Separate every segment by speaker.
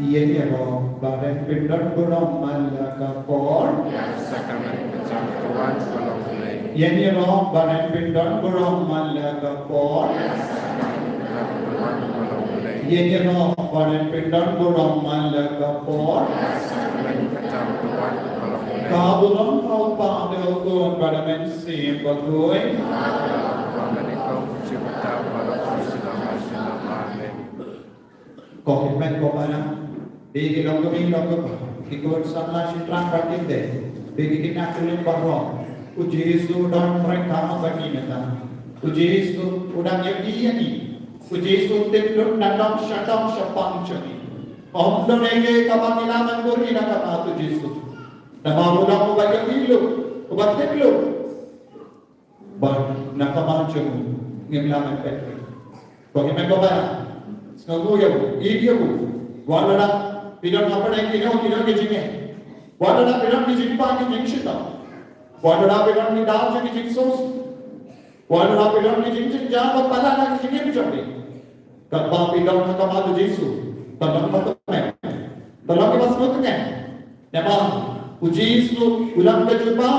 Speaker 1: Iyeniro bareng pindon gunung malakapor.
Speaker 2: Sakramen persatuan kalau mulai.
Speaker 1: Iyeniro bareng pindon gunung malakapor.
Speaker 2: Persatuan kalau mulai.
Speaker 1: Iyeniro bareng pindon gunung malakapor.
Speaker 2: Sakramen persatuan kalau mulai.
Speaker 1: Kabulong kau pangdeokun pada mensim bagoy.
Speaker 2: Pamenikau cipta pada selama.
Speaker 1: Kau himen kau mana? Bigi long ikut sama sitrang batin deh. Bigi kita kulit bahwa Puji Yesus dan mereka bagi kita. Puji Yesus udah jadi ni. Puji Yesus tidur dalam syaitan syapang ceri. Om donenge kabang ilaman kuri nak kata Puji Yesus. Nama ulang ubah bilu, ubah tilu. Bar nak kabang ceri ngelaman petri. Kau himen kau mana? Sengaja ya, ini aku. Walau Pidang apa yang kita ke jinge, walau dah pidang di jingpa di jingshita, walau dah pidang di daun di jingsos, walau dah pidang di jingjing jam pada nak jingin jadi, kalau pidang nak kamu tu jisu, tolong kita sebutnya, nama uji Yesus ulang kejumpa,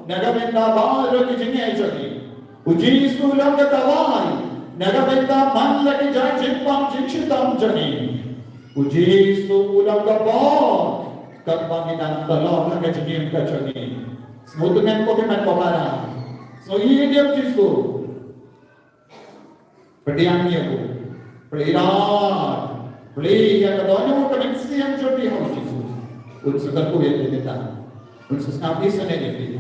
Speaker 1: naga benda baru di jinge jadi, uji Yesus ulang ketawai, naga benda man lagi jadi jingpa jingshita jadi. Puji Yesus ulang kapal kebanginan telur nak kejadian kejadian. Semuanya komitmen kepada. So ini dia Yesus. Perdiamnya bu, perirat, beli yang keduanya bukan yang jadi harus Yesus. Unsur terku yang kita, unsur nabi sana jadi.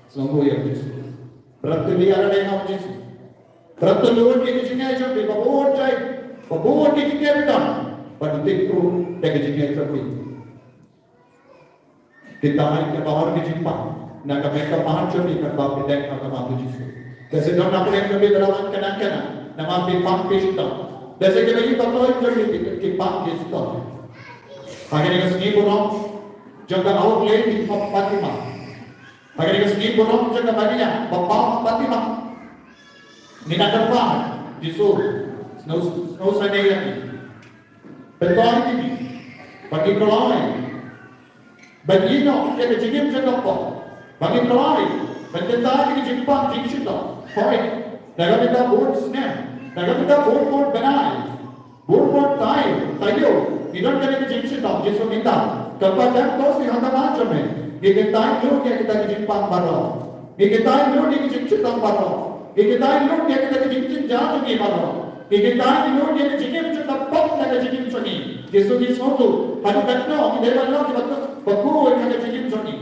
Speaker 1: Sungguh yang Yesus. Berarti ada yang harus Yesus. Berarti luar kita jadi jadi babur kita jadi. Penting tu dia kejinya terpilih. Kita ke bawah kejimpa, nak mereka faham curi kan bapak dan agama tu Yesus. Jasa dia nak boleh curi berawan kena, nama pimpak pista. Jasa kita ini betul curi pimpak pista. Akhirnya seni burung jaga awak leh di Fatimah. Akhirnya seni burung jaga bagian bapa Fatimah. Ini nak terpah Yesus. Snow sana yang betul ini, bagi kelai, bagi no, dia kejadian macam apa? Bagi kelai, mencetak di Jepang, di Cina, koi, negara kita board snap, negara kita board benai, board tayo, tidak kena kejadian Cina, Yesus minta, kepada kau si hantar macam ni, kita tayo dia kita di Jepang baru, kita tayo dia di Cina baru, kita tayo dia kita di Cina jadi baru. Kita tahu dia kejadian macam apa nak kejadian macam ni. Yesus ni suatu hari kata ni dewan lah kita baku yang kejadian macam ni.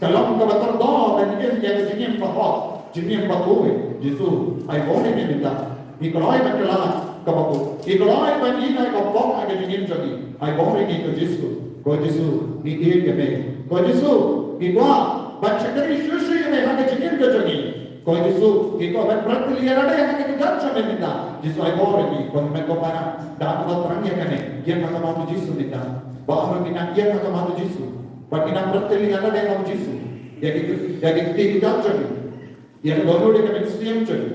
Speaker 1: Kalau kita berdoa dan dia kejadian apa, kejadian baku Yesus, I boleh ni minta. Ikalai berkelah kapaku. Ikalai bagi nak kapok nak kejadian macam ni. I boleh ni ke Yesus. Kau Yesus ni dia keme. Kau Yesus ni gua baca dari Yesus yang nak kejadian macam ni. Kau Yesus, kita berat lihat ada yang kita jangan minta. Yesus ay boleh ni, kau mereka mana dah tahu terangnya kan ni, dia nak mahu Yesus minta. Bahawa kita dia nak mahu Yesus. Bagi nak berat lihat ada yang mahu Yesus. Jadi kita jangan. Yang dulu dia kena Muslim jadi.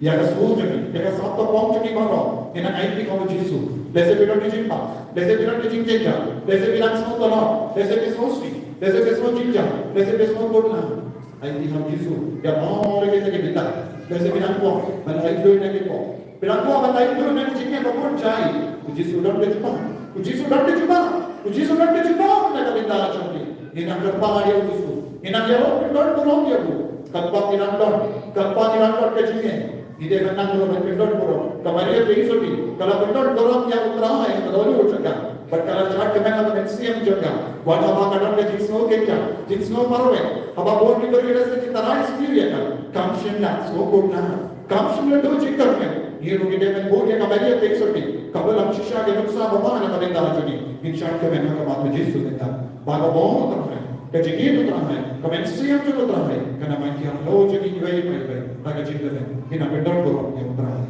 Speaker 1: Yang semua jadi. Yang satu pom jadi baru. Kita naik mahu Yesus. Desa bilang di jimpa, desa bilang di jingja, desa bilang semua telur, desa bilang sih, desa bilang jingja, desa bilang kurna. Ay Tuhan Yesus, ya mau kita kita. Kasi pinangko, malay doon na kita. Pinangko malay doon na kita kapon jai. Puji sudah kita. Puji sudah kita. Puji sudah kita. Kita kita cakap. Ini nak berpahari Yesus. Ini nak jawab pindah pulang dia bu. Kapal pindah kecilnya. Ini menang pulang pindah pulang. Kemarin dia isuti. Kalau pindah pulang yang utara yang kedua ucapkan. Berkala cakap kemana tu mensiam juga. Wajah makadam dia jinsno kerja, jinsno marwe. Apa board itu dia rasa kita rai sendiri kan. Kamshin nak, so kurna. Kamshin le do cikar kan. Ini rugi dia men board yang kembali dia isuti. Kabel am shisha dia nuksa bawa nak kembali dah jadi. Insya Allah kemana kamu tu Yesus kita. Baga bohong terang. Kejadian tu terang. Kemensiam tu terang. Karena macam lo jadi baik. Baga cinta dia. Kita berdor borong yang terang.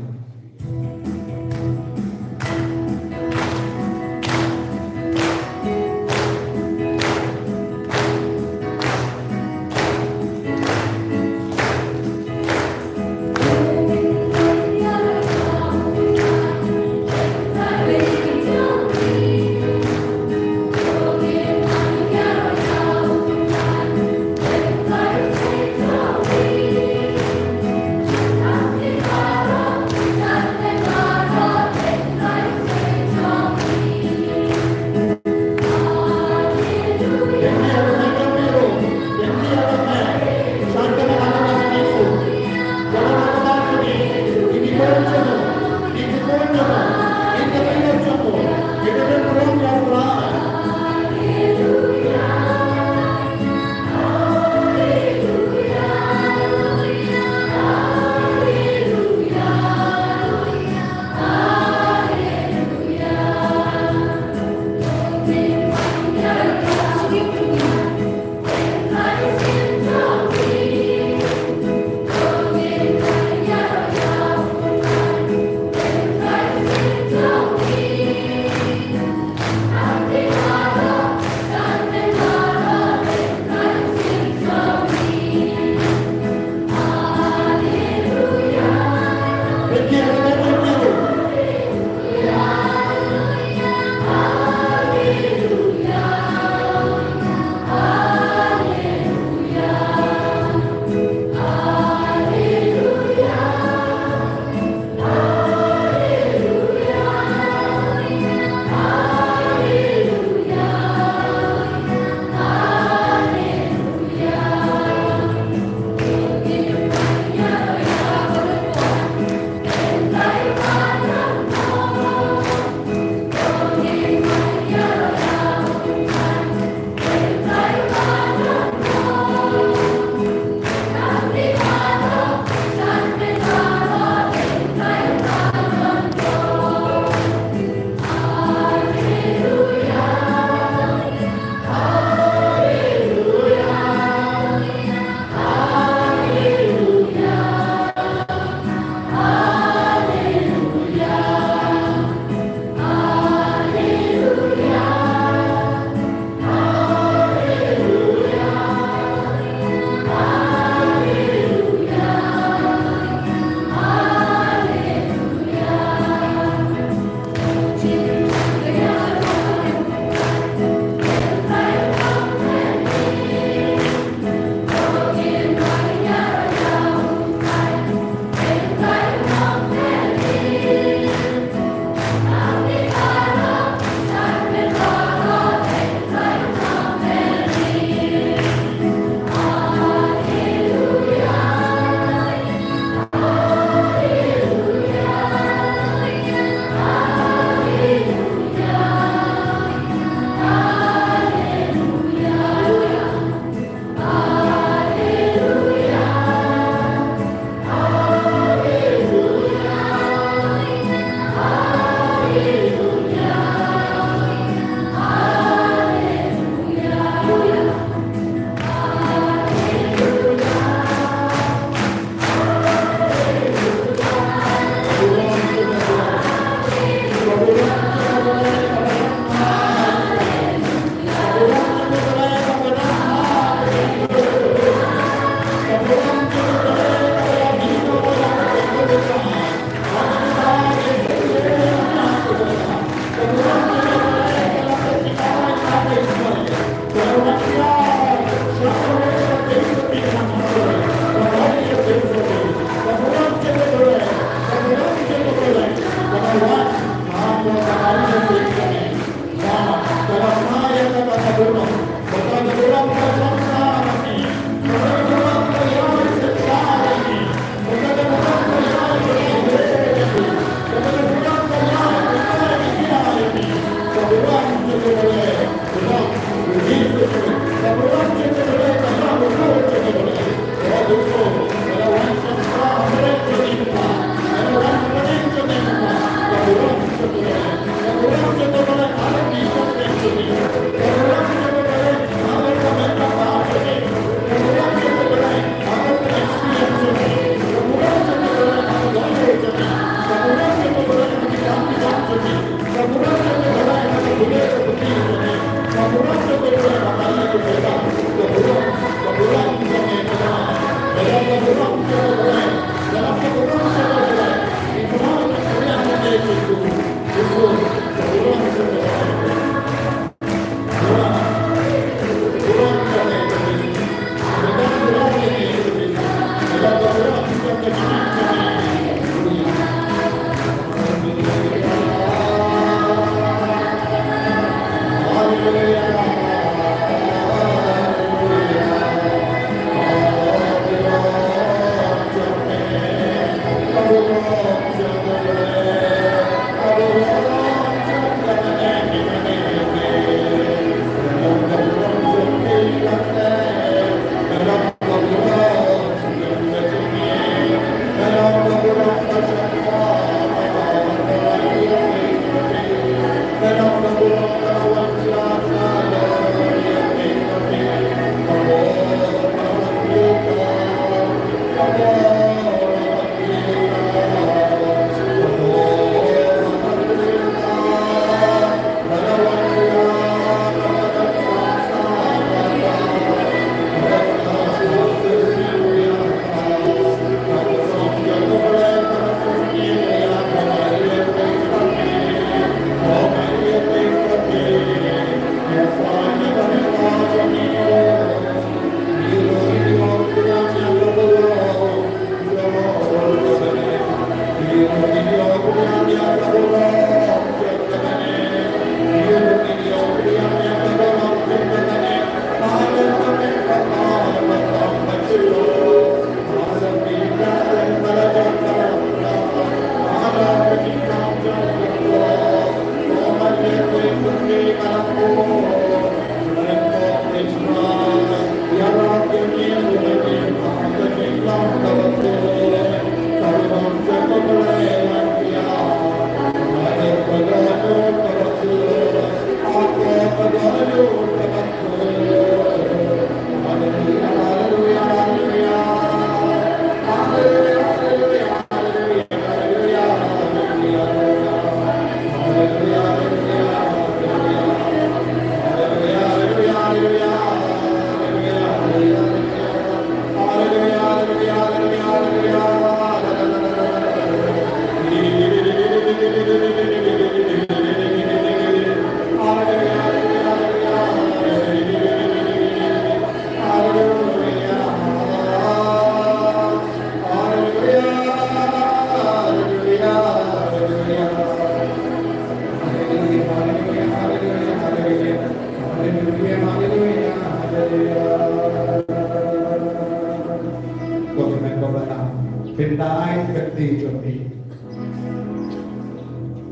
Speaker 1: Pindahin kati jomi.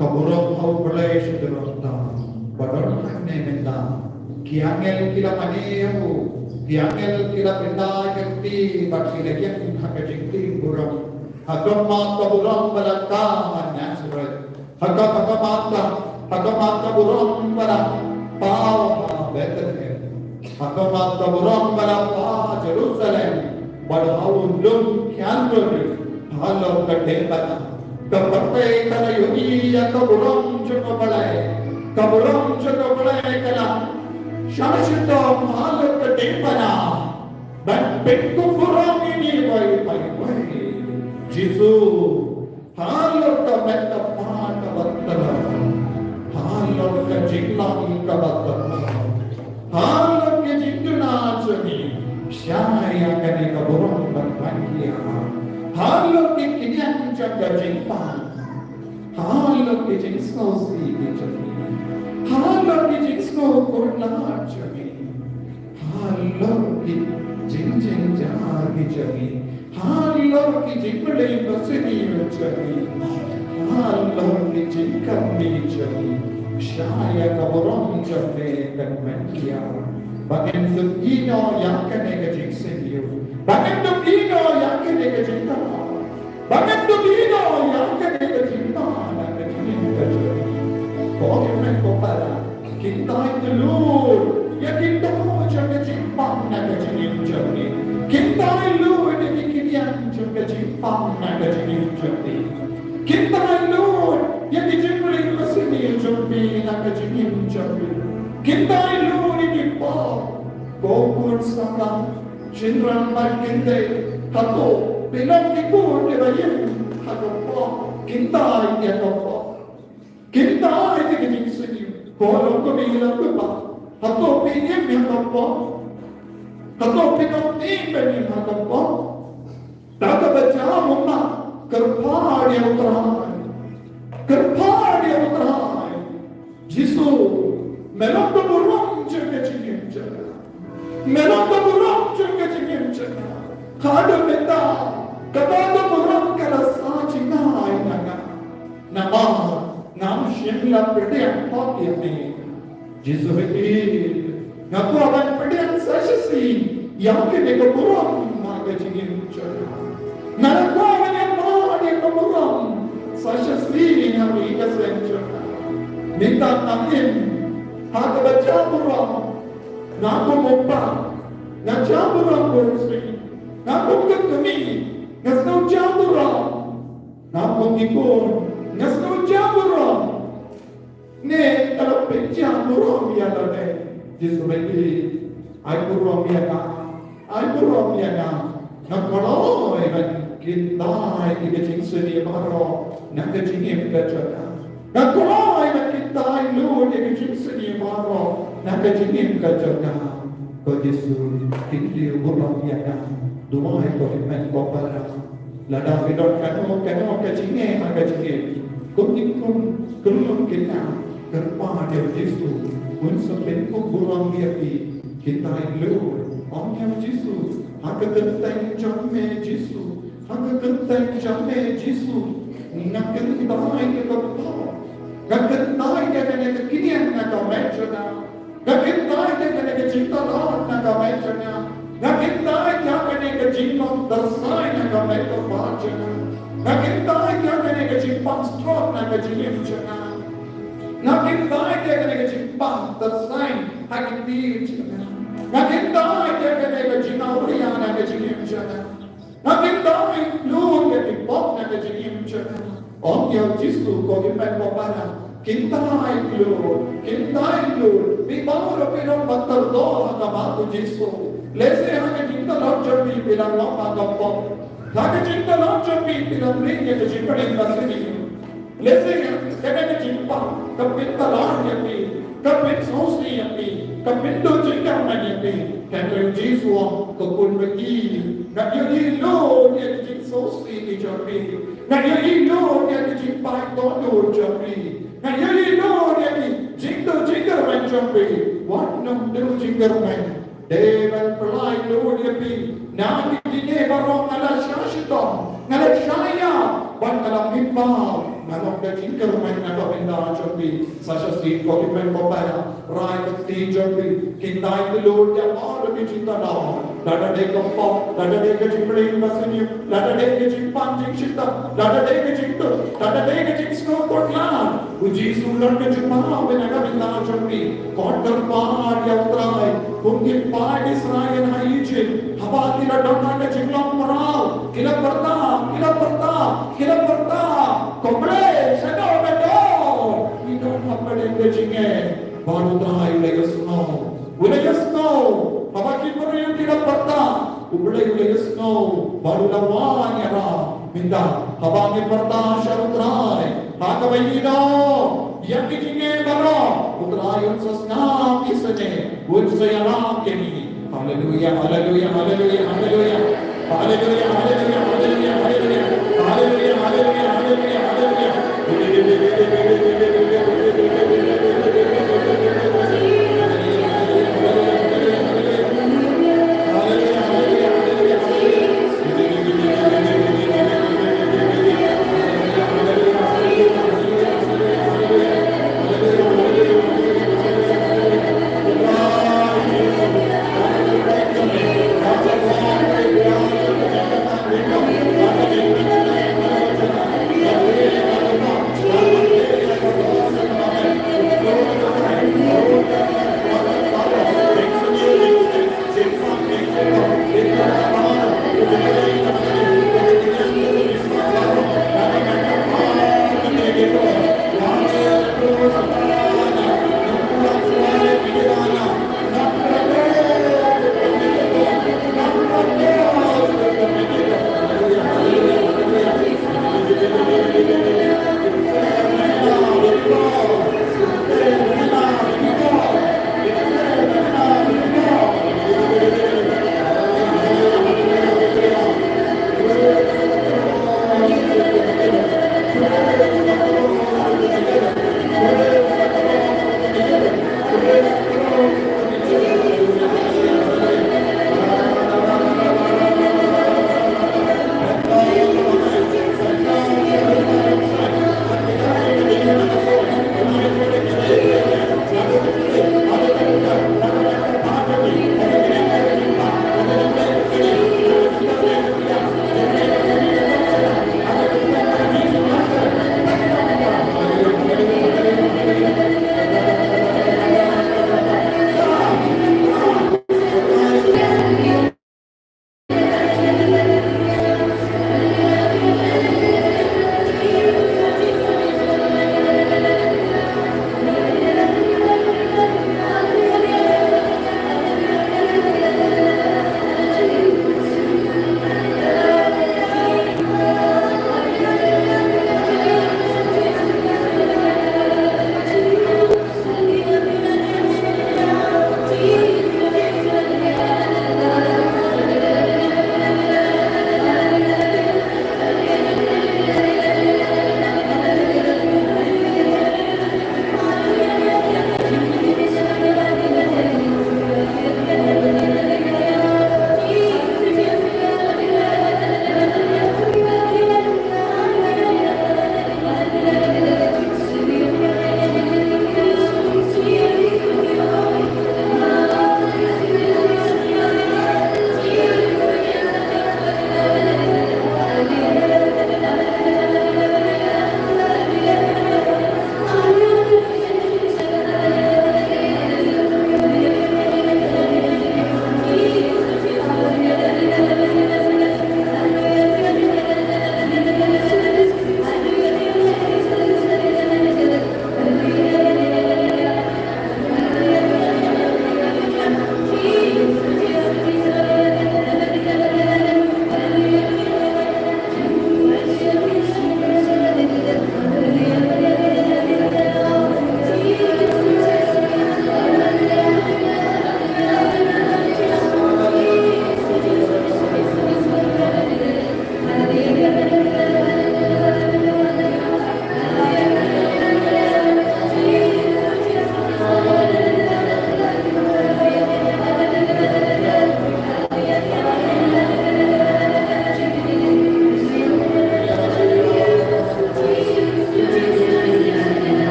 Speaker 1: Kaburong hau belai sederhana. Badon ne minta. Kiangel kila maniu. Kiangel kila pindahin kati. Bagi lagi haka jingting burong. Hagam mata burong balakang Nazareth. Hagam mata burong balak. Pau Bethlehem. Hagam mata burong balak pa Jerusalem. Badhaun lum kianur. Halo kadebana. Kapate kana yogi ya kaburong chuko balai. Kaburong chuko balai kana. Shashito halo kadebana. Ban penku burong ini bai. Jisu halo kameta pata battala. Halo ka jinglang ka battala. Halo ke jinguna chami. Syaya kane kaburong bandia. Halo ke kinyan jaga jingpa. Halo ke jingsko si chami. Halo ke jingsko kurna chami. Halo ke jing jagi chami. Halo ke jingle basini chami. Halo ke jingkami chami. Syaya kaburong chami kan bandia. Bagen dugino yang kene ke jingsenyo. Bagen dugino yang kene ke jingta. Bagen dugino yang kene ke jingta na ke jingta. Kau men ko para kita ilur ya kita mo ke jingpang na ke jingta. Kita ilur de kinian ke jingpang na ke jingta. Kita ilur ya di jingling basini jombi na ke jingta. Kita ilur di pau, kau sama cindran bagende, hato bilang ikut dewayan, hato pau kita ini apa? Kita ini kencing seni, kalau kau bilang apa? Hato pinjam yang apa? Hato pinjam ini hato pau, tak baca mama kerpa dia uterai, Jisu melok burung jaga cingin jaga. Melok burung jaga cingin jaga. Kada benda, kada burung kada sacinga inaga. Nama ngam shimla pedian pati ni. Jisu heti ngaku aban pedian sashasi. Yang kene ke burung naga cingin jaga. Nara ko aban yang ma dia ke burung sashasi ngami kasen jaga. Minta namin. Hak baca burung, ngaku mumpah, ngaca burung bersih, ngaku ketemi, ngasau burung, ngaku ngikut, ngasau burung. Ne kalau pecah burung dia ada, disebut ay burung dia na, nakalo iban kita ikecing seni baru, nakecingin kecaka. Nakalo iban kita ilu ikecing seni baru, nakecingin kecaka. Kau Yesus kini burung dia na, dua ekor iban kopara, lada bidon kano kecingin. Kulun kita kerpa dia Yesus, unsur bentuk burung dia kita ilu. Om yang Yesus, hak kentang jamme Yesus, hak kentang jamme Yesus, nak kentai ke kau, nak kentai ke kena kekinian nak kau mencana, nak kentai ke kena kecinta lawan nak kau mencana, nak kentai ke kena kecinta tersai nak kau mencana, nak kentai ke kena kecinta stroke nak kau mencana, nak kentai ke kena kecinta tersai hak kecinta. Nakindai dia kena jinauria na kejingim jana. Nakindai lu dia dipok na kejingim jana. Om dia Yesus ko gimen ko para. Kintai lu. Di bawah pinong batar do na matu Yesus. Lese hanya cinta laut jami bilang lama gampang. Lagi cinta laut jami bilang ring ke jimparin basini. Lese kena cinta kapita laut jami. Kapit sausi yapi, kapit do jengkang na yapi. Kaya Yesus kekun bagi, nak yuli lo dia jeng sausi di japi, nak yuli lo dia jeng pai tondo japi, nak yuli lo dia jengker man japi. What nam do jengker man? Dewan pelai lo dia pi, nanti di barong ala syashitong, ngalat syaya, wan kalam himbau, ngalok da jingkar main napa benda jombi, sasha street kotimen kopaya, rai kati jombi, kindai the Lord ya all the cinta dah, dada dek kompok, dada dek jimpring basini, dada dek jimpan jing cita, dada dek jintu, dada dek jing snow portland, uji sular ke jumpa benaga benda jombi, kotor pahad ya utrai, mungkin pahad Israel na Egypt, haba kila dona ke jinglang merau, kila berta, komple, seno bedo, ito kapaleng ke jingin, baru terakhir lagi snow. Wilayah snow, papakin mo rin yung kinaparta. Wilayah snow, baru lawan niya na. Minda, habangin parta siya utray. Hakabay nino, yang kijingin baro. Utrayon sa snap isa ni. Wood sa yalang kini. Hallelujah, hallelujah, hallelujah, hallelujah. Hallelujah, hallelujah, hallelujah, hallelujah. Hallelujah, hallelujah, hallelujah, hallelujah.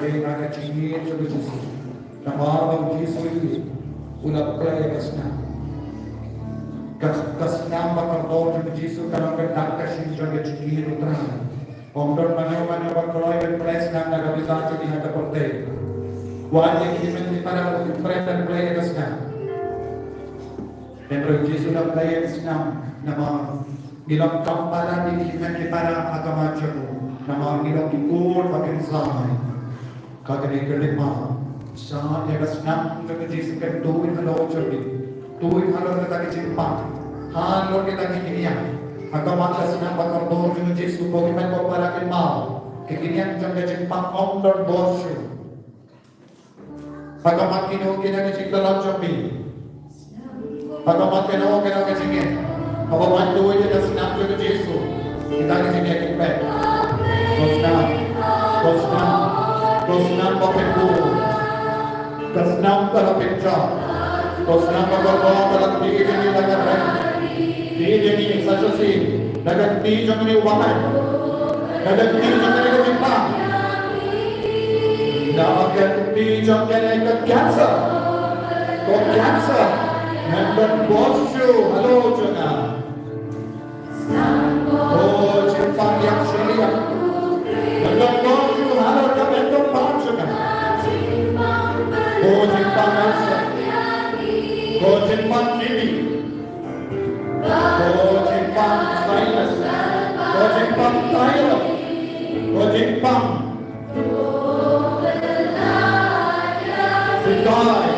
Speaker 1: Dari naga cingir ke Yesus. Nama bang Yesus itu ulah play kasna. Kasna bakal dor ke Yesus karena berdak kasih jaga cingir utara. Omdon mana bakal dan play na naga bisa jadi hada porte. Wajib ini para dan play kasna. Dan Roh Yesus dah play kasna nama gilang kampara di para agama jago. Nama gilang ikut pakai samai. Kagani kelima. Saat yang kesenang kita jiskan tuin halau kita kecimpan, halau kita kekinian. Agama kesenang bakal dor juga jisu bagaimana kau para kenal kekinian jangan kecimpang om dan bosu. Agama kino kita kecik dalam jambi. Agama kino kita kecingin. Agama tuin kita kesenang juga jisu kita kecingin kepek. Kesenang pakai buku. Kesenang kalau pecah, kesenang kalau di ini lagan di ini sasasi, lagan di jangan diubahkan, lagan di jangan dikecimpang, lagan di jangan ikut cancer, dan bosju, halo jangan, oh cimpang yang ceria, dan bosju, halo jangan tumpang jangan. Go Jimpang Elsa, Go Jimpang Kimi, Go Jimpang Silas, Go Jimpang Tyler, Go Jimpang Sikai,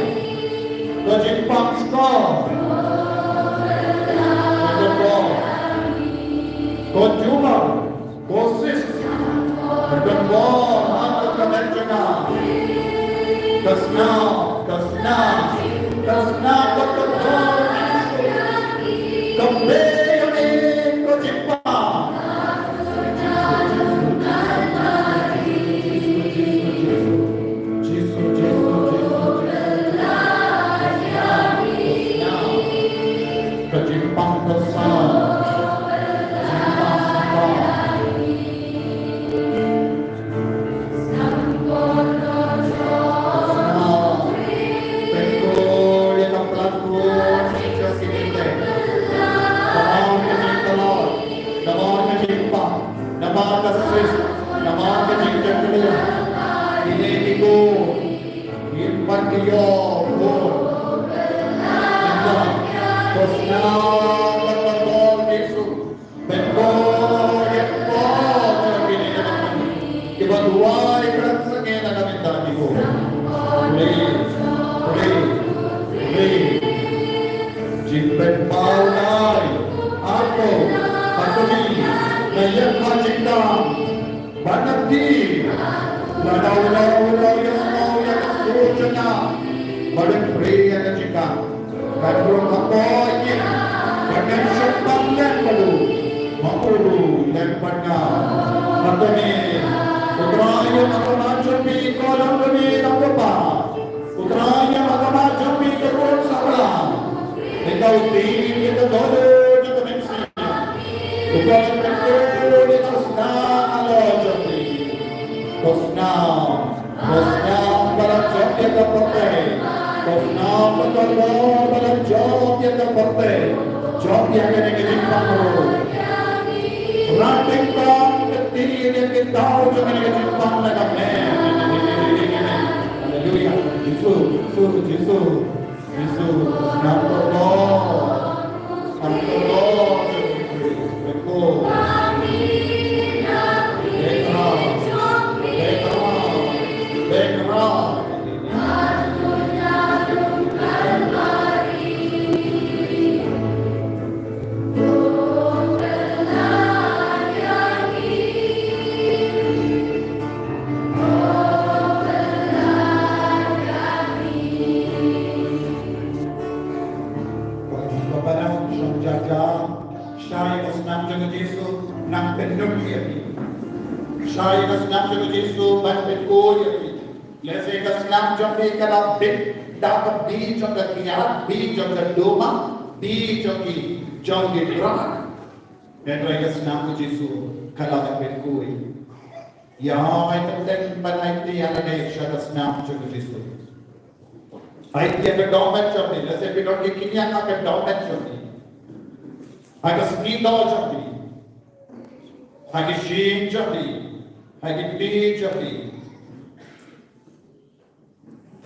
Speaker 1: Go Jimpang Skor, Go Jumar, Go Sis, Go Hantu Kemenjana. Kesna, betul-betul kembali ke Jepang. Ke Jepang besar. Ja, ik denk dat hij die aan de Shaka Snap to the Fiscal. I get a dominant journey. Let's say we don't get Kenya a dominant journey. I can speed all journey. I can shame journey. I can be journey.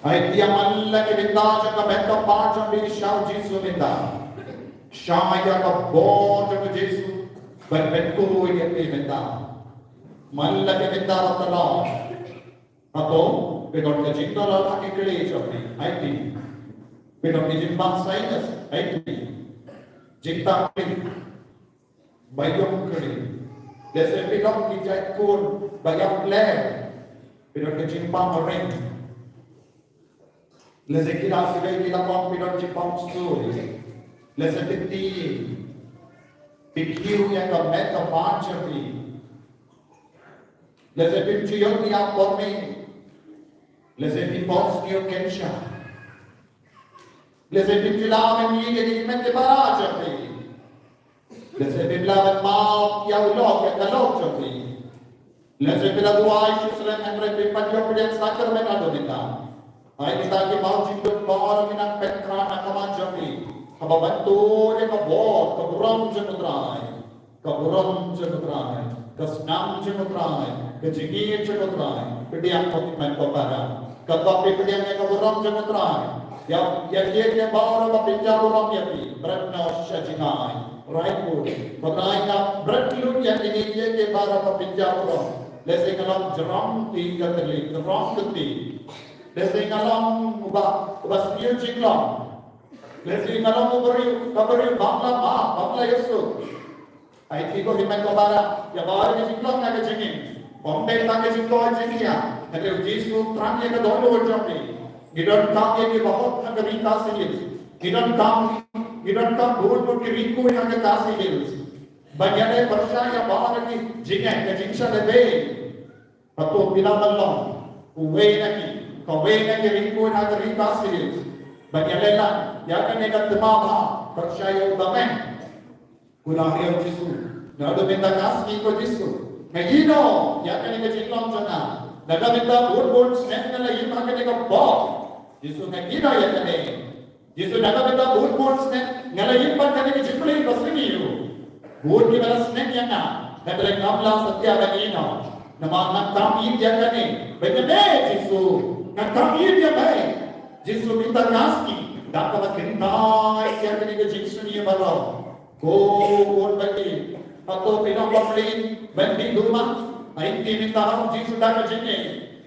Speaker 1: I dia malla ke vinda jaka betta pacha bi shau Jesu vinda. Shaya ka bo jaka Jesu. But betko ye ke vinda. Malla ke vinda ratala. Apo bedon ke jinda la ke kele journey. I think. Bedon ke jimban sinus. I think. Jinta ke bayom kele. Desa bedon ke jai kun bayam le. Bedon ke jimban marine. Lese kira sigai kira confident ci pom story. Lese pitti pikiu yang ka meta panchati. Lese pinci yon ni ap porme. Lese pi pos ni kensha. Lese pinci lawan ni ke di mente barajati. Lese pi lawan ma ya ulok ya kalok chati. Lese pi la duai shusran andre pi padyo piden sakar me ka donita. Ay kita ke mau jindut bawal minang petra nakama jami. Haba bantu dia kabot, kaburam jenutrai. Kaburam jenutrai. Kasnam jenutrai. Kejingir jenutrai. Pediang komitmen kopara. Katapi pediang yang kaburam jenutrai. Ya dia bawal apa pinjam uram yapi. Beratna syajinai. Raipur. Kodai ka beratlu yang ini dia ke bawal apa pinjam uram. Lesi kalam jeram ti katli. Jeram keti. Lesi ngalam ubah senior jinglam. Lesi ngalam ubari bangla Yesus. Aiti ko himan ko bara ya bawar ke jinglam na ke jingin. Ombe ta ke jinglo jingia. Kare Yesus trang ye ka dono wajami. Gidan kam ye ke bahut na garita sihil. Gidan kam bhut ke riku ya ke tasihil. Banyane barsha ya bawar ke jinga ke jingsha lebe. Pato pinaballam. Uwe na ki kawena ke ringko na garita sihil. Banyalela, yakan ega temaba, percaya udamen. Kunari ang Jisu, nadaminda kasni ko Jisu. Ngayino, yakan ega jinglang jana. Nadaminda bur snen na layin makan ega bok. Jisu ngayino yakan e. Jisu nadaminda bur snen ngalayin makan ega jingling basiniyo. Bur ki bala snen yana, nadalay kamla satya ganino. Namang kami yakan e. Bagane Jisu. Nagkamir dia baik. Jisu minta kasih. Dapat kentai yang kini ke Jisu ni balau. Kau bagi atau pinang pembeli bandi rumah. Ainti minta ham Jisu dah ke sini.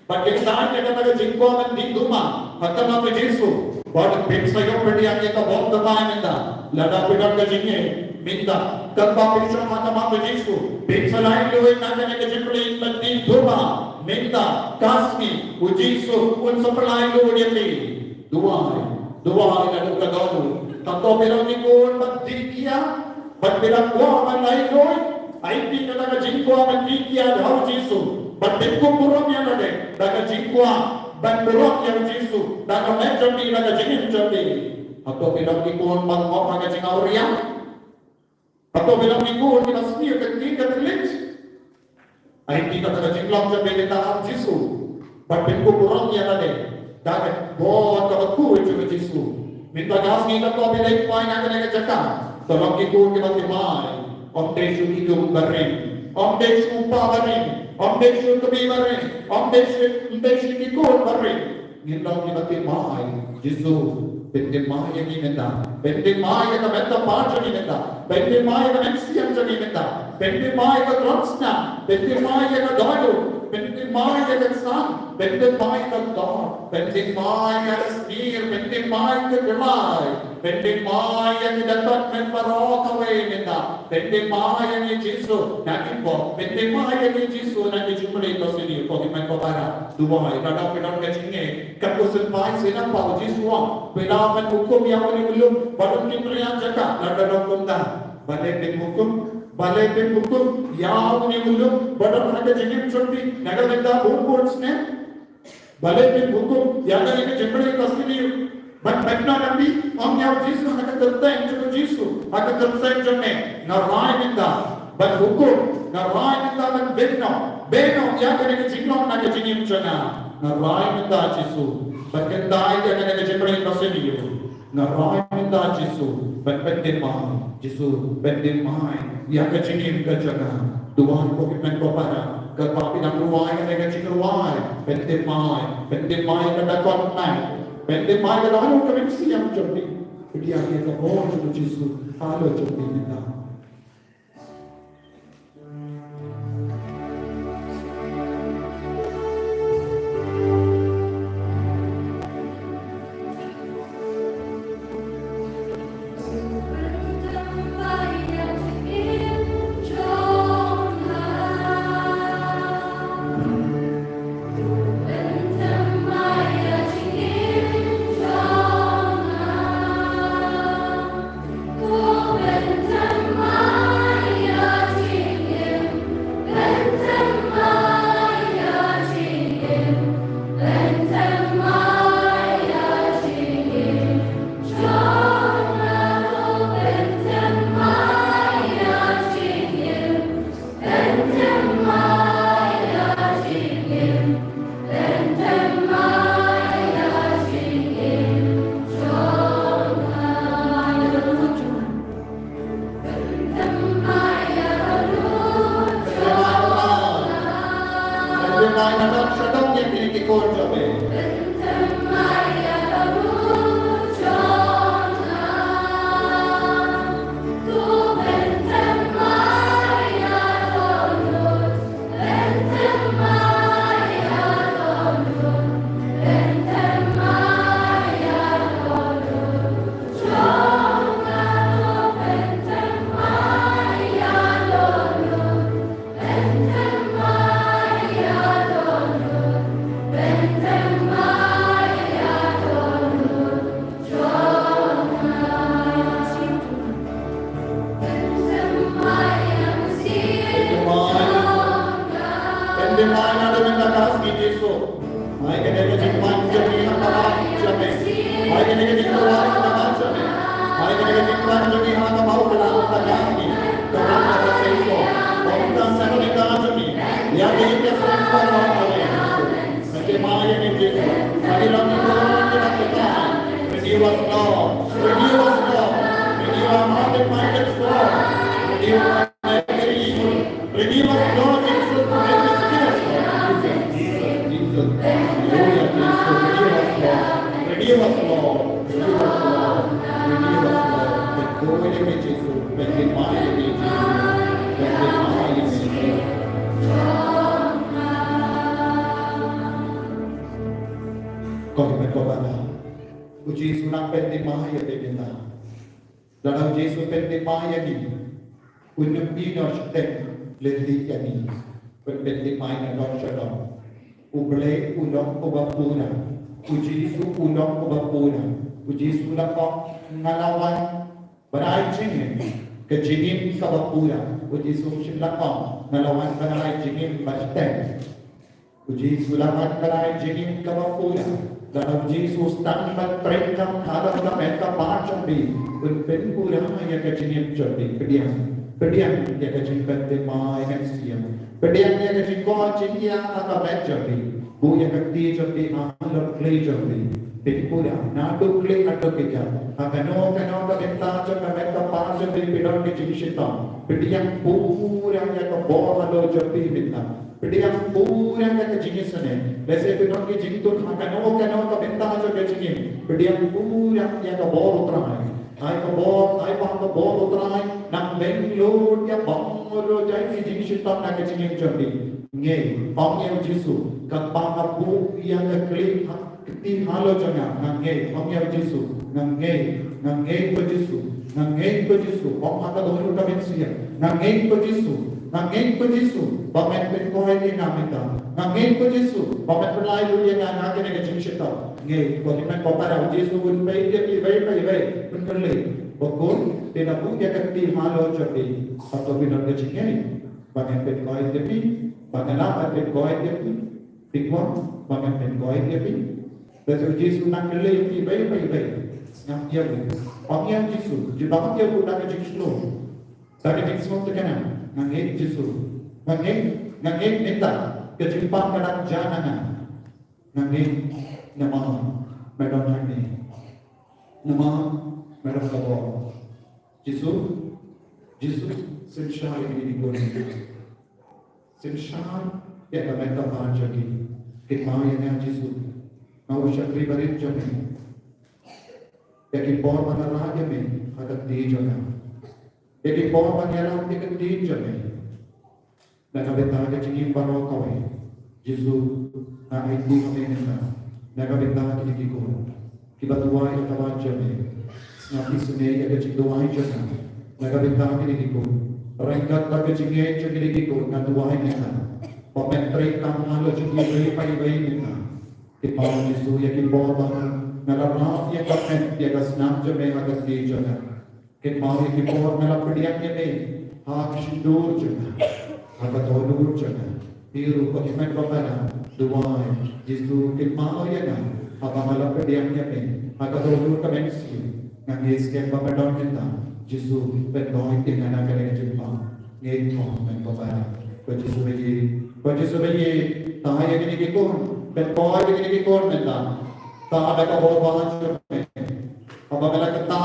Speaker 1: Pakitan kita kata jingko bandi rumah. Kata nama Jisu. Buat bangsa yang berdiam kita bom temai minta. Lada pinang ke sini minta. Tanpa pisau mata nama Jisu. Bangsa lain luar nak kena ke Jisu bandi rumah. Minta kasih Jisu pun seperlain lu dia ni. Dua yang ada kau. Tanto bilang ni pun berdikia, berbilang gua lain lu. Aiti kata ke jingko berdikia dah Jisu. Berdiku buruk yang ada. Dah jingko berburuk yang Jisu. Dah macam ni dah jingin jadi. Atau bilang ni pun bangkok agak jingauria. Atau bilang ni pun kita sendiri ketika terlihat. Aiti kata ke jinglang jadi kita Jisu. Berdiku buruk yang ada. Dah buat kebeku juga Jisu. Minta kasih kita tu bila ikhwan yang kena cakap. Tolong ikut kita timai. Om Desu hidup bering. Om Desu upah bering. Om Desu kebi bering. Om Desu ikut bering. Ngilang kita timai. Jisu. Bende maya ni minta. Bende maya ka metta pacha ni minta. Bende maya ka MCM jadi minta. Bende maya ka Trumsna. Bende maya ka Dodo. Bende maya ka San. Bende maya ka God. Bende maya ka Sneer. Bende maya ka Gemai. Bende maya ka dapat memperok away minta. Bende maya ni Jisu. Nakin po. Bende maya ni Jisu. Nanti jumpa itu sini. Kau himan kau para. Dua. Kadang pinang kecingnya. Kapusin pai senang pau Jisu. Pelawan hukum yang belum baru kita jaga. Nada hukum dah. Balik bin hukum yang belum baru ada jadi cuti. Nada benda hukum senen. Balik bin hukum yang ada ini jember itu sini. Baiklah nabi, om yang Jisu akan terteng juga Jisu akan terteng juga. Narai benda, ban hukum, narai benda ban benda. Beno yang kena kecilong nak kecingin cina. Ngarai minta Yesus. Berkentai dia kena kecilong paseniyo. Ngarai minta Yesus. Berpentemai Yesus. Berpentemai yang kecingin cina. Tuhan komitmen kepada kepapi dan ruai kena kecil ruai. Berpentemai kena kontai. Berpentemai kena anu kena siang cerdik. Dia kena oh Yesus. Halo cerdik kita. Uji sunang pentimaya bebina. Dalam Yesus pentimaya ni, unum ino stek lendi yani. Pentimaya na shalom. Uble unong ubapuna. Uji su unong ubapuna. Uji su lakong ngalawan berai jingin. Kejingin kabapuna. Uji su lakong ngalawan berai jingin bastek. Uji su lakong berai jingin kabapuna. Dalam Yesus tanpa perintah kalau mereka baca di penpura yang kecil jadi pediam yang kecil pentemai yang siam pediam yang kecil kau cilia atau baca di bu yang kecil jadi alat klay jadi penpura nado klay nado kerja kano kebentar jika mereka baca di pedang kecil sitam pediam pura yang kau bawa jadi bintang Pediam pura yang kejenis ni, lese pedang kecil itu kano kebentar jika kecil pediam pura yang kau bawa terai ai paham bawa terai nak Bangalore ya Bangalore jadi kecil sitam nak kecil jadi nge Bangya Yesus kapang bu yang keklik keti halo jangan nge Bangya Yesus nge Yesus bang ada doa kita mensia nge Yesus bamen penkoy ni namita nge Yesus bamen pelai dunia nga kene kecil sitam nge kotimen kopara Yesus pun baik penkelih pokok tidak punya keti halo jadi atau bilang kecil ni bamen penkoy tapi Bagaimana penkoy dia pun, pikwan, bagaimana penkoy dia pun. Lalu Yesus nak kelih ni baik. Yang dia pun, orang Yesus, jika dia pun nak Yesus lo, tak Yesus tu kena, ngangai Yesus, ngangai ngangin nita kejimpang kadang jangan ngangin nama medon ini nama medon kabor Jisu sinshar ini digoni sinshar ya kami tambahan jadi kita yang Jisu mau syakri barit jadi ya kipor mana raja me agak di jadi ya kipor mana yang agak di jadi Nakabita ka chingin paro kawai Jisu na hindi kami nila nakabita ki ko kibatuwa ka tawa jame snapi sune ka chingduwa jana nakabita ki ko rengkat ka chingin chingin ko na duwa nila pametri kam halo chingin pai pai nila kipaw Jisu ya kipaw ba nalarap ya kamet ya snap jame agat di jana kipaw ya kipaw nalapdiyak ne ha kishindur jana Agat olur jana, biru kokimen bapana, duai, Jisu kitma oyana, apa malam pediamnya ni, agat olur kamensi, ngangis kem bapadon kita, Jisu pedoi tingana kene jumpa, ngin kong men bapana, ko Jisu begi, tahay gini kikon, pedoi gini kikon menta, ta ada ka bawa jume, apa mela kita,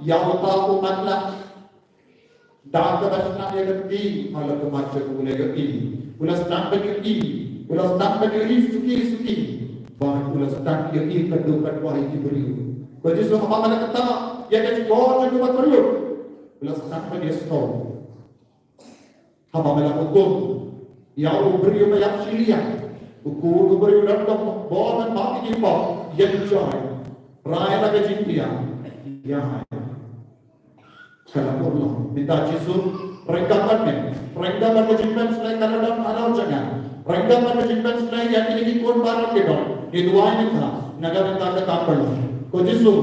Speaker 1: yau ta umatla. Dah kebetulan yang ketiga, malah kemacet mulai ketiga. Ulas tak ketiga, ulas tak ketiga suki. Bahan ulas tak ketiga kedua diberi. Jadi semua apa mana kata, yang kecil yang cuma terlalu. Ulas tak ketiga stop. Apa mana hukum? Yang beri banyak silian. Hukum beri dalam bahan bagi kita yang jauh. Raya lagi cinta. Ya. Kalau Allah minta Jisu renggapan ke jimpen selain kaladam alau jangan renggapan ke jimpen selain yang ini kuat barang kedon itu aja minta naga minta ke kapal ko Jisu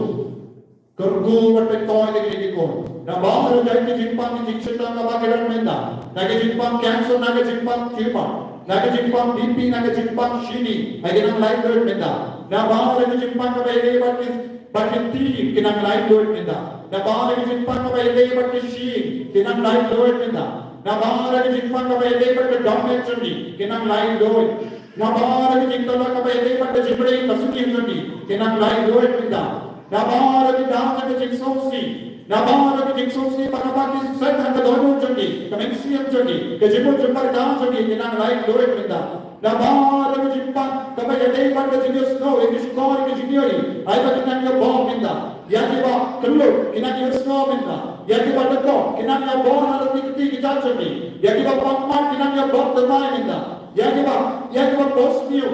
Speaker 1: kergu berpetoy ini kuat na bahar jadi ke jimpan di jikshita ka bagiran minta naga jimpan cancer naga jimpan tumor naga jimpan BP naga jimpan shini aja nang lain dulu minta na bahar ke jimpan ka bayi batin ti kinang lain dulu minta na bahar ke jimpan ka bayi batin shi kinang lain dulu minta na bahar ke jimpan ka bayi batin dominant chandi kinang lain dulu na bahar ke jimpan ka bayi batin jimbri masuki chandi kinang lain dulu minta na bahar ke dance ke jiksosi na bahar ke jiksosi panabaki set hanga donu chandi kamensiam chandi ke jimbo jimbal dance chandi kinang lain dulu minta na bahar ke jimpan ka bayi batin jinyos no English call ke jinyori ay ba kinang yo bomb minta yaki ba kelur kinang yo snow minta yaki ba dako kinang yo bomb ala tikti kita chandi yaki ba pamma kinang yo bomb tamai minta yaki ba bosniu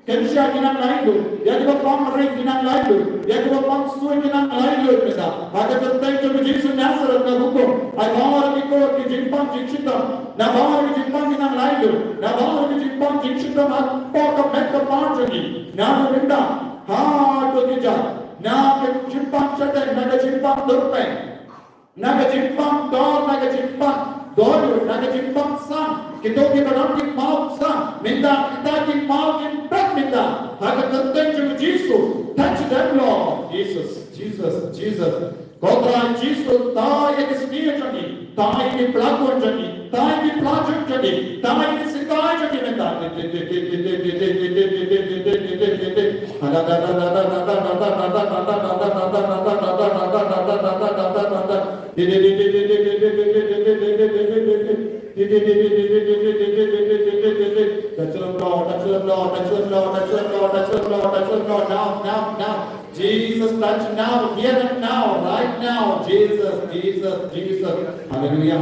Speaker 1: Kensya kinang lain dulu, yaki ba pam ring kinang lain dulu, yaki ba pam suy kinang lain dulu minta. Ada tentang cuma Yesus Nazaret na hukum, ay bahar kita ke jimpang jikshita, na bahar ke jimpang kinang lain dulu, na bahar ke jimpang jikshita mat poka mekka panjani, na minta ha to kita, na ke jimpang chate, na ke jimpang durpe, na ke jimpang dor, na ke jimpang dor, na ke jimpang sang. Kita orang yang mau sang, minta kita yang mau yang berat minta. Agar tentang cuma Yesus, touch them Lord, Jesus. Kau terang Yesus, tak yang seni jadi, tak yang pelakon jadi, tak yang pelajar jadi, tak yang sekai jadi minta. Touch them, Lord, now. Jesus, touch now, here and now, right now. Jesus. Hallelujah.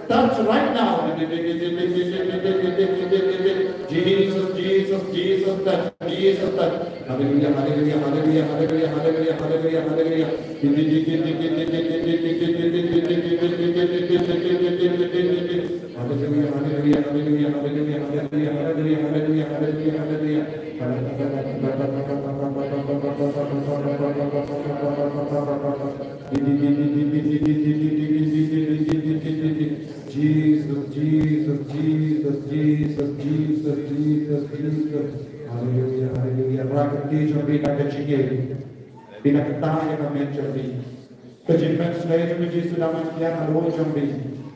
Speaker 1: Touch right now. Jesus, touch. Hallelujah. Jesus. Haleluya, haleluya. Rakti jombi nakachige. Binakataya kami jombi. Kejimpen selai jombi Yesus dalam kian alo jombi.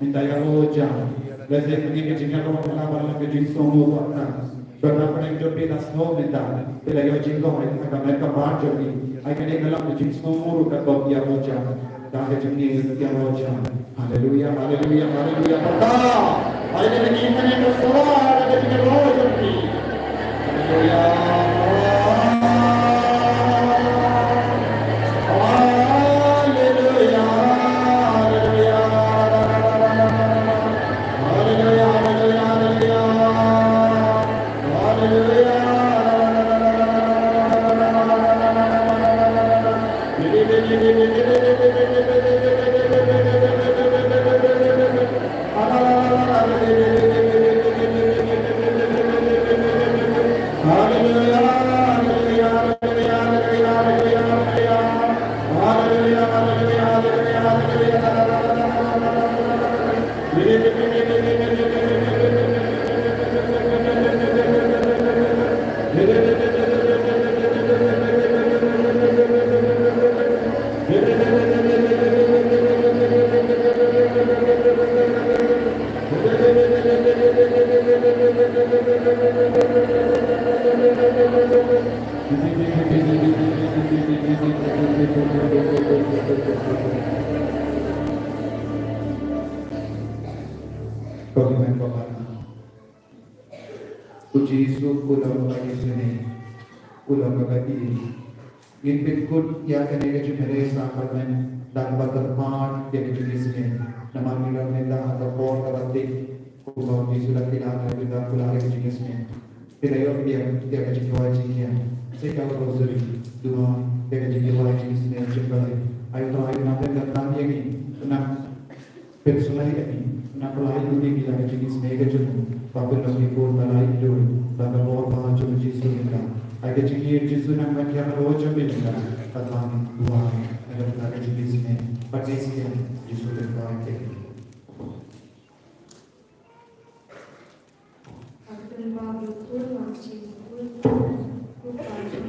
Speaker 1: Minta ya lo jam. Lezat ini kejimpen kalau kita malam kejimpen semua waktu. Berapa yang jombi nasno minta. Bila ya jingkong kami kabar jombi. Akan yang malam kejimpen semua rukat bawa ya lo jam. Dan kejimpen ya lo jam. Haleluya, haleluya, haleluya. Berkah. Hari ini kita yang bersuara kejimpen lo jombi. Puji syukur dalam bagi sini, ulang bagi ini kut yang kena jadi mereka akan dan berterima jadi jadi sini. Nama kita minta atau por terbatik, kubur di sudah tidak ada kita pulang jadi jadi sini. Tidak ada dia jadi wajib dia. Sekarang rosary dua dia jadi wajib sini cepat. Ayo terakhir nanti datang yang ini, nak personal ini, nak pelai ini kita jadi sini kecuali. Papel lagi pun malai dulu, dan bawa bahan cuma Yesus kita. Agar jika Yesus nak makan roja kita, tangan dua, agar kita jadi sini. Pada sini Yesus terbaik kita.
Speaker 3: Agar bawa pun masih pun kupasi.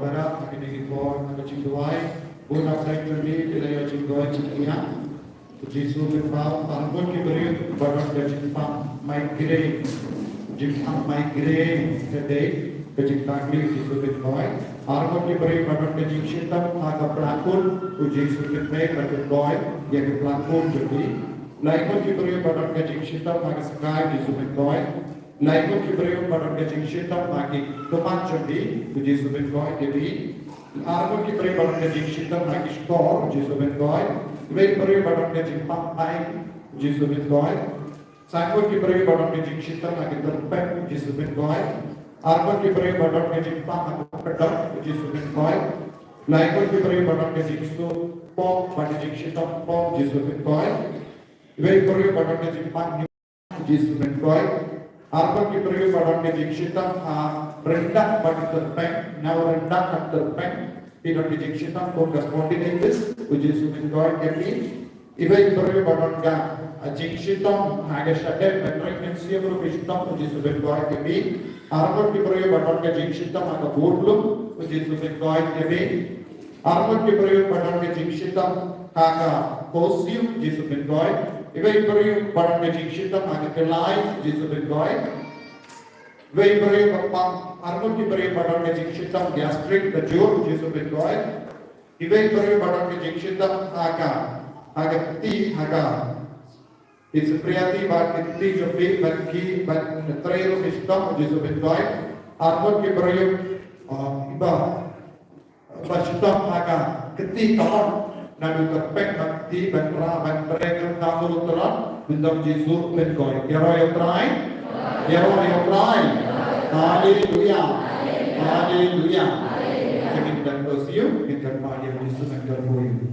Speaker 1: makin ini boy, makin cingguai, bukan saya jadi wilayah cingguai cinggunya. Jisu berbau, tanpun diberi badan ke Jepang, migraine, Jepang migraine, sedih, ke Jepang ini Jisu berbau. Armon diberi badan ke Jepang, maka pelakon, Jisu berbau, yang pelakon jadi. Laikon diberi badan ke Jepang, maka sekai Jisu berbau. Laikon diberi badan ke Jepang, maka teman jadi, Jisu berbau jadi. Armon diberi badan ke Jepang, maka skor, Jisu berbau. Ibai beri badan ke Jepang time, Jisu berbau. Sangkut diberi badan ke Jepang, maka terpek, Jisu berbau. Armon diberi badan ke Jepang, maka pedang, Jisu berbau. Laikon diberi badan ke Jepang, pom, pada Jepang pom, Jisu berbau. Ibai beri badan ke Jepang, Jisu berbau. Armon diberi badan ke Jepang, rendah pada terpek, nawa rendah pada terpek. Tidak dijengsitan pun spontaneous, Jisu berbau kami. Ibai beri badan ke jengsitan, agak sadar, pregnancy berbistan, Jisu berbau kami. Armon diberi badan ke jengsitan, agak burlum, Jisu berbau kami. Armon diberi badan ke jengsitan, agak kosium, Jisu berbau. Ibai beri badan ke jengsitan, agak kelai, Jisu berbau. Ibai beri Armon diberi badan ke jengsitan, gastric, kejur, Jisu berbau. Ibai beri badan ke jengsitan, agak peti, agak it's priati bad peti jopi bagi bad trail system, Jisu berbau. Armon diberi iba basistem agak keti kawan nadu terpek hati bentra bentrek kamul teran bintang Jisu berbau. Kira yang try. Hallelujah. Hallelujah. Kita dan bersiul, kita pada Yesus yang terpuji.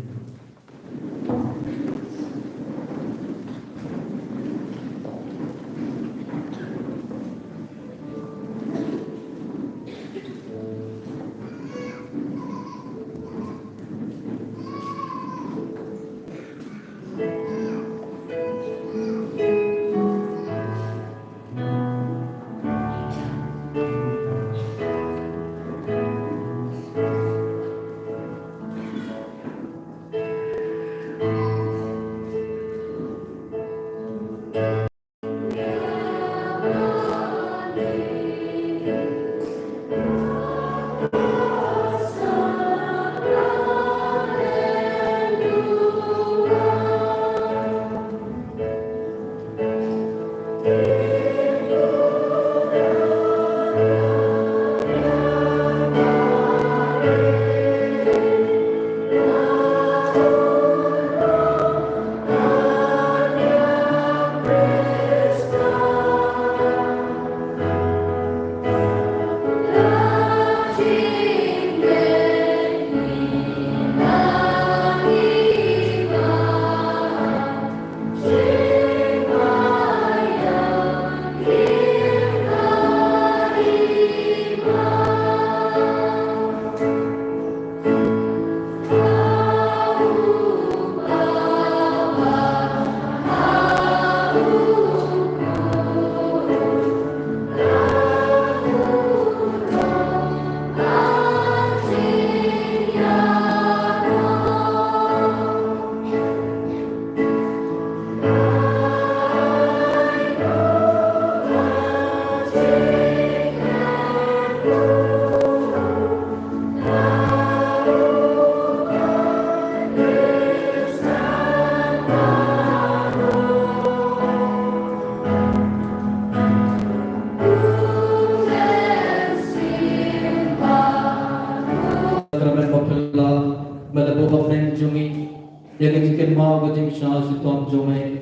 Speaker 4: Yakin mau gajing shah sitom jome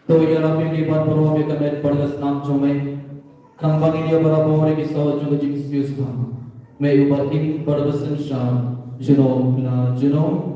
Speaker 4: to yarapi ni ban poro me kamet pardas nam jome kang bangi ni barabo re ki saw ju gajing sius ba me ubatin pardasan shah juno na juno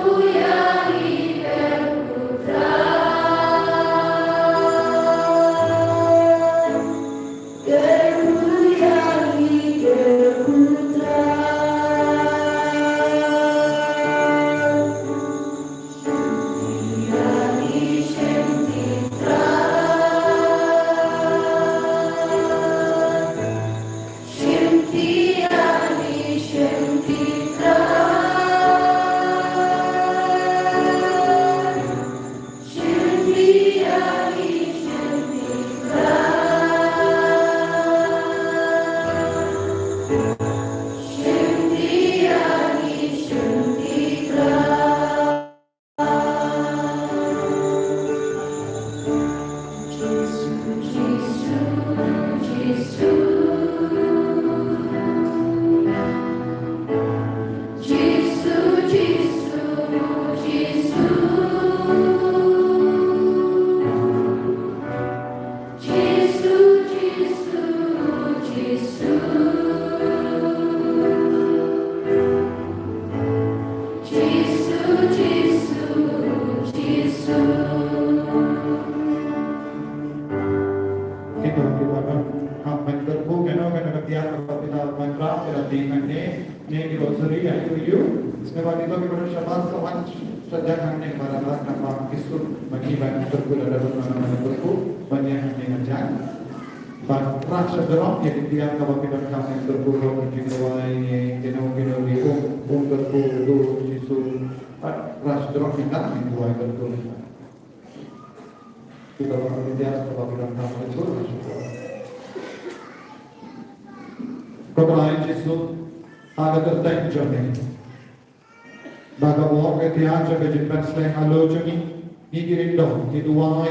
Speaker 3: Hallelujah.
Speaker 1: make rosary and to you. इसमें बाद itu kita syabas soal saja हमने बराबर nama Kristus bagi banyak terkuat dalam nama Tuhan banyak yang mengajar. Bahkan sederhana yang dia kalau kita kami terkuat berjiwai kenal di terkuat do Yesus. Ras sederhana kita menjual terkuat. Kita kalau dia kalau kita kami terkuat. Kau Yesus ada tertentu. Baga buat ketiak jaga jembat selain halo cumi ni kirindo ni duai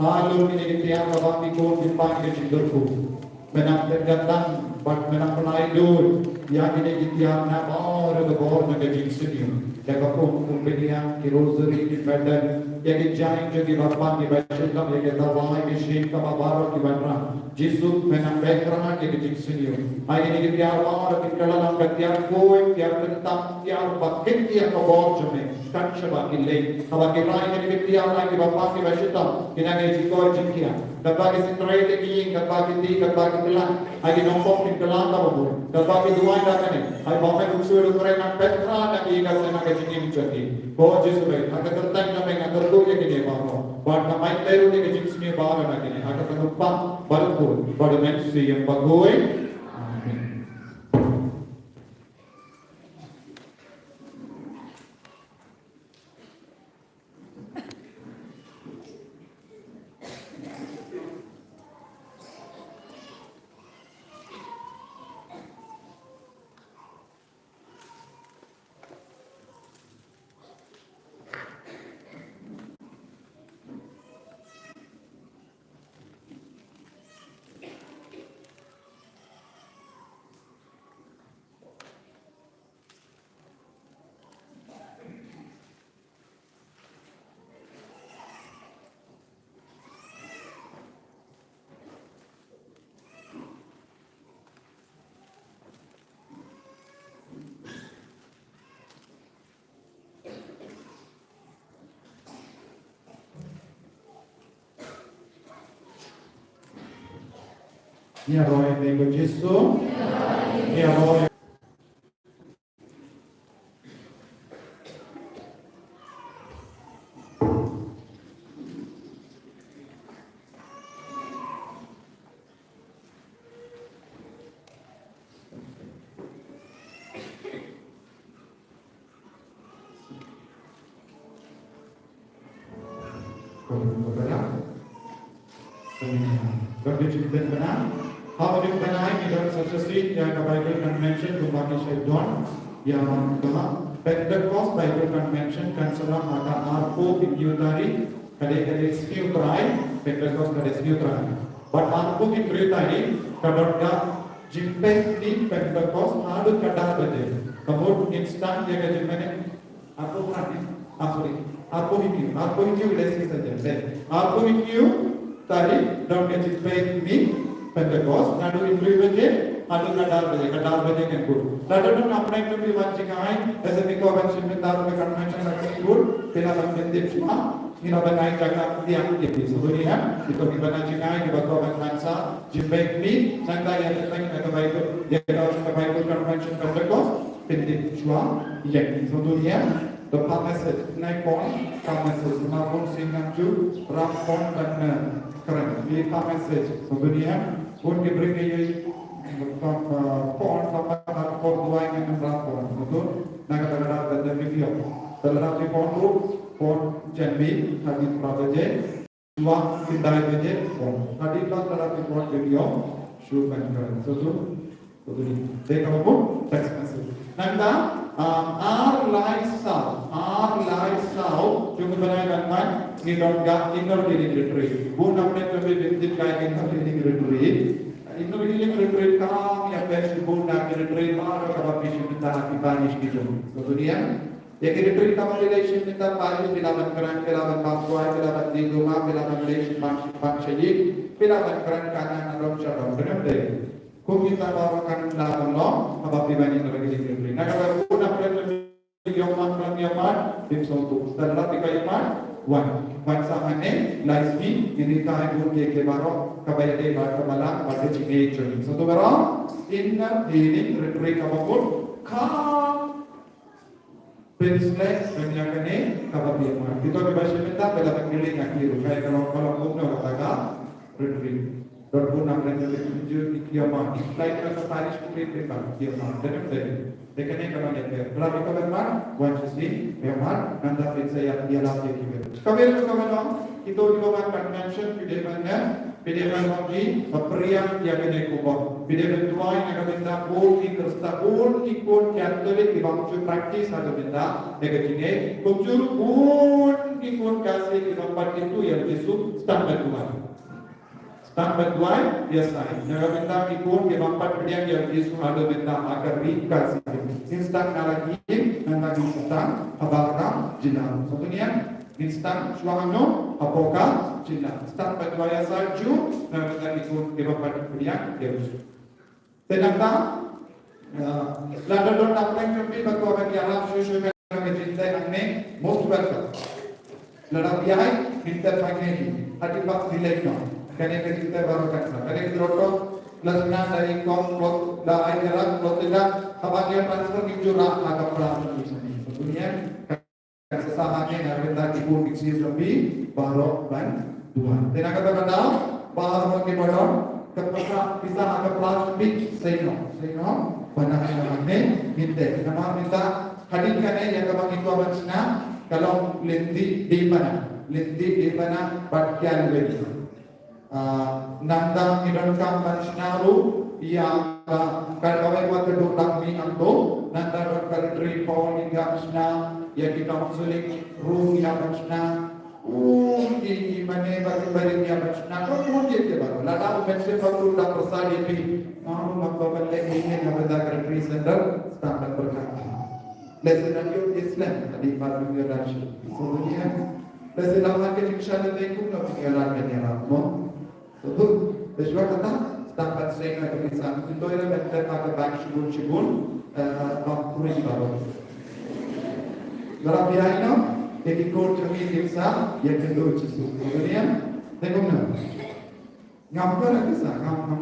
Speaker 1: halo ni ketiak kabak ni kau jembat ke jendurku menang tergantang bak menang pelai dul yang ini ketiak nak bawa ke bawah naga jingsuni jaga pun kumpelian ki rosary ki badan yang jain jadi bapak ni baca dalam yang dawai ki shin kabak baru ki bandra Yesus menang background ke jingsuni ai ni ketiak bawa ki dalam ketiak koi ketiak tentang ketiak bakin ketiak kabak jeme kan sebab kilai kabak kilai ni ketiak lagi bapak ki baca dalam kena ke jikoi jingkia kabak ki sentrai lagi kabak ki kelan ai nombok ki kelan kabak kabak ki duai dah kan ai bapak usul ukuran nak background lagi ka sana ke jingin jadi bahwa Yesus baik agak tertang kami agak terluka gini bapak buat kami teru ni ke jingsuni bawa lagi ni agak terlupa baru pada manusia yang bagus. Ni roh yang dengan Yesus. Ni roh yang benar. How do you benar ini dalam satu seat yang Bible Convention Tumpang Syaitan yang kah Pentecost Bible Convention kanselam ada arpo pinyutari kade skill try Pentecost kade skill try. But arpo pinyutari kadang jimpek di Pentecost ada kadang bede. Kemudian instan dia kerja mana? Arpo kan? Sorry. Arpo itu udah sih saja. Arpo itu tadi dalam jimpek ni Pentecost, nadu imri baje, adu kadar baje kan kur. Lalu tu apa yang tu baca kai, ऐसे निको बच्चे में दारू में convention लगती kur, pila bende cuma, ina banai jaga dia dia sebenarnya itu kita baca kai di bawah bangsa, jimbek ni, nanda yang datang ke Bible, dia ke Bible convention Pentecost, bende cuma, yang sebenarnya the message naik point, message, maupun singan ju, ram point dan keren, ini message sebenarnya. Pun diberi pohon sama pohon dua yang berapa betul? Nak terdapat dalam video. Terdapat di pohon jambi hadis berapa je? Dua pindah je pohon. Hadis terdapat di pohon video. Syukur keren. Betul? Betul. Dekam pun text message. Nanda our lifestyle जो बनाया गया ni dot gap inner healing retreat. वो हमने कभी visit किया inner healing retreat. Inner healing retreat काम या पैसे बोल ना कि retreat मारो कब आप इसी में ताकि बारिश की जो तो दुनिया ये कि retreat का relation में ताकि बारिश बिलावन करन बिलावन बापुआई बिलावन दिगुमा बिलावन relation बांशली बिलावन करन काना नरम चढ़ाओ benar deh. Kung kita bawakan dalam lo, apa pribadi terlebih diberi. Nah kalau pun apa yang yaman, tim satu. Dan rapi kayaman, wan sama ne, laisbi, ini tahu ke baro, kabaya de bar kemalang, bar kecil joni. Satu baro, inner healing retreat apapun, Come. Princess Kanyakane Kababiyama. Dito kay Bashimita pela pagpiling akiru. Kaya kalau kumno kataga retreat. Dorpun ang renjur ikiyama. Flight ka sa Paris retreat pa ikiyama. Denem. Dekane kalau nyete. Berapa kabar? Wansi, memang nanda pizza yang dia latih juga. Kabar itu di bawah convention pideman lagi pria yang kene kubo. Pideman dua yang akan minta di Kristen ikut Katolik di bangsa praktis ada minta negatinya. Kujur ikut kasih di tempat itu yang disebut standar dua. Standar dua biasa. Yang minta ikut di tempat yang disebut ada minta agar dikasih. Instan lagi nanti instan abakam jinak. Satunya instan suahano apoka jinak. Instan berdua salju nanti ikut di tempat yang disebut. Sedangkan lalu don tapeng kami batu akan jalan susu mereka cintai aneh most welcome. Lalu biaya kita panggil hati pak nilai no. Kene kita baru kata. Kene kita Lasna dari kaum blok da ajaran blok tidak kebagian transfer hijrah agak perang di sini. Tentunya kesesahannya yang kita ibu fiksi lebih baru ban dua. Tenaga kata bahas mungkin baru kepesan bisa agak perang lebih seno pandangan ini minta hadirkan yang kebagi itu abadnya kalau lendi di mana bagian lebih. Nanda idonkan mansnaru yang kalau buat kedua kami anto nanda dokter tripol hingga mansna yang kita konseling room yang mansna di mana bagi yang mansna kau dia baru lada mense baru dah persal ini mau mengkawan lagi ini yang berada di center standar berkata lesson yang Islam tadi baru dirasi kemudian lesson lawan ke insyaallah itu nak mengajarkan yang apa Betul, besok kata dapat saya nak kebiasaan itu ialah betul pada bank cibun kurang baru. Kalau biaya no, jadi kau cumi bisa yang kedua cisu. Kemudian, tengok no, ngambil nak bisa, ngambil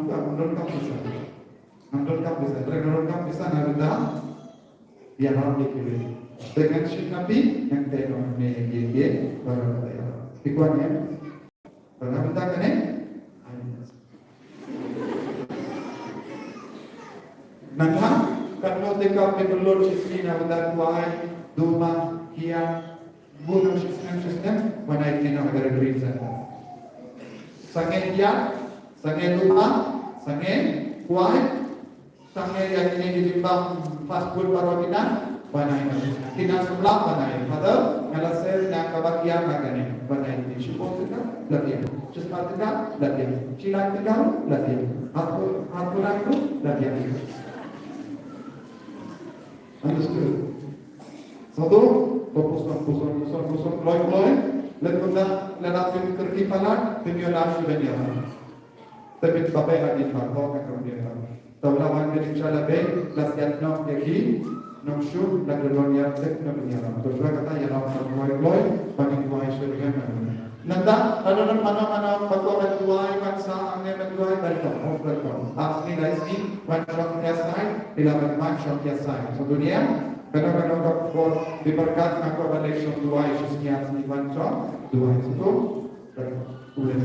Speaker 1: bisa nak kita dia nak dikira. Dengan syuk nabi yang tengok ni dia baru ada. Ikuannya, pernah minta kan Nana, kalau teka pelur sistem ada kuai, duma, kia, bunuh sistem, mana itu nama dari reason. Sangat dia, sangat duma, sangat kuai, sangat yang ini ditimbang fast food baru kita, mana itu. Kita sebelah mana itu. Ada, kalau saya nak kebahagiaan macamnya, mana itu. Syukur kita, latihan. Cepat kita, latihan. Silat kita, latihan. Aturan itu, latihan. Understood. Satu, fokus, loy. Lepas terkipalan, tunjuklah sudah dia. Tapi bapak lagi bapak akan dia. Taulawan dari cara baik, lasiat nom lagi, nom syuk, lagi dunia tek nom dia. Terus kata ya nom loy, bagi dua isu dengan. Nanda, ada mana patuan dua bangsa ane dua welcome. Asli guysni, one kiasai, dilakukan macam kiasai. Kemudian, kadang-kadang kapur diberkat aku election dua isu sekian sini bangsa, dua itu, boleh